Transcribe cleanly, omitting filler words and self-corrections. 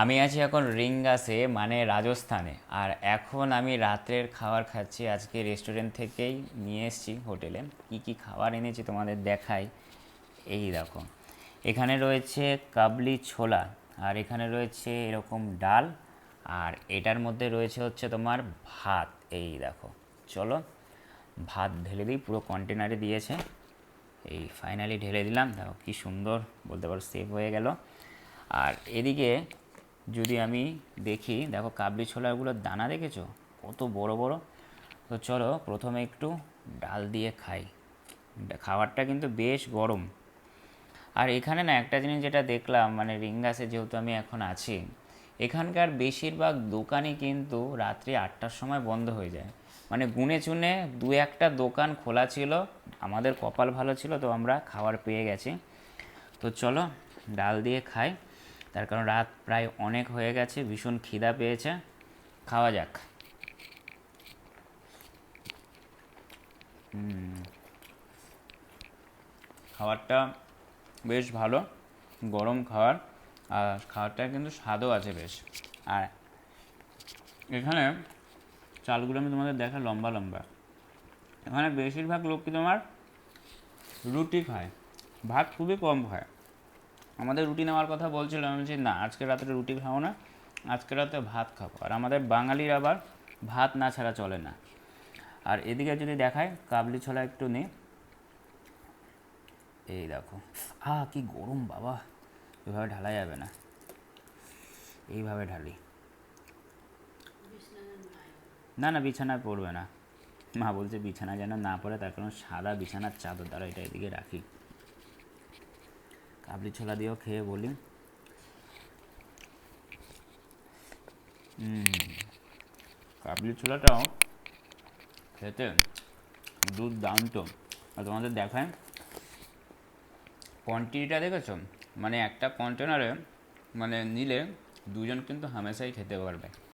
আমি আছি এখন রিঙ্গাসে মানে রাজস্থানে। আর এখন আমি রাত্রের খাবার খাচ্ছি, আজকে রেস্টুরেন্ট থেকেই নিয়ে এসেছি হোটেলে। কি কি খাবার এনেছি তোমাদের দেখাই। এই দেখো, এখানে রয়েছে কাবলি ছোলা, আর এখানে রয়েছে এরকম ডাল, আর এটার মধ্যে রয়েছে হচ্ছে তোমার ভাত। এই দেখো, চলো ভাত ঢেলে দিই, পুরো কন্টেনারে দিয়েছে। এই ফাইনালি ঢেলে দিলাম, দেখো কি সুন্দর, বলতে পারো সেভ হয়ে গেল। আর এদিকে যদি আমি দেখি, দেখো কাবলি ছোলাগুলোর দানা দেখেছো কত বড় বড়। তো চলো প্রথমে একটু ডাল দিয়ে খাই। খাবারটা কিন্তু বেশ গরম। আর এখানে না একটা জিনিস যেটা দেখলাম, মানে রিঙ্গাসে যেহেতু আমি এখন আছি, এখানকার বেশিরভাগ দোকানই কিন্তু রাত্রি 8টার সময় বন্ধ হয়ে যায়। মানে গুনে চুনে দু একটা দোকান খোলা ছিল। আমাদের কপাল ভালো ছিল, তো আমরা খাবার পেয়ে গেছি। তো চলো ডাল দিয়ে খাই, তার কারণ রাত প্রায় অনেক হয়ে গেছে, ভীষণ খিদা পেয়েছে। খাওয়া যাক। খাবারটা বেশ ভালো, গরম খাবার। আর খাবারটা কিন্তু স্বাদও আছে বেশ। আর এখানে চালগুলো আমি তোমাদের দেখা লম্বা লম্বা। এখানে বেশিরভাগ লোক কি তোমার রুটি খায়, ভাত খুবই কম খায়। আমাদের রুটি নেওয়ার কথা বলছিলাম, আমি বলছি না, আজকে রাত্রে রুটি খাবো না, আজকে রাতে ভাত খাবো। আর আমাদের বাঙালির আবার ভাত না ছাড়া চলে না। আর এদিকে যদি দেখায় কাবলি ছোলা একটু নেই, এই দেখো। কি গরম বাবা, এভাবে ঢালা যাবে না, এইভাবে ঢালি। না না, বিছানায় পড়বে না। মা বলছে বিছানা যেন না পড়ে, তার কারণ সাদা বিছানার চাদর, দ্বারা এটা এদিকে রাখি। কাবলি ছোলা দিয়েও খেয়ে বলি। কাবলি ছোলাটাও খেতে দুর্দান্ত। আর তোমাদের দেখায় কোয়ান্টিটিটা দেখেছো, মানে একটা কন্টেনারে মানে নিলে দুজন কিন্তু হামেশাই খেতে পারবে।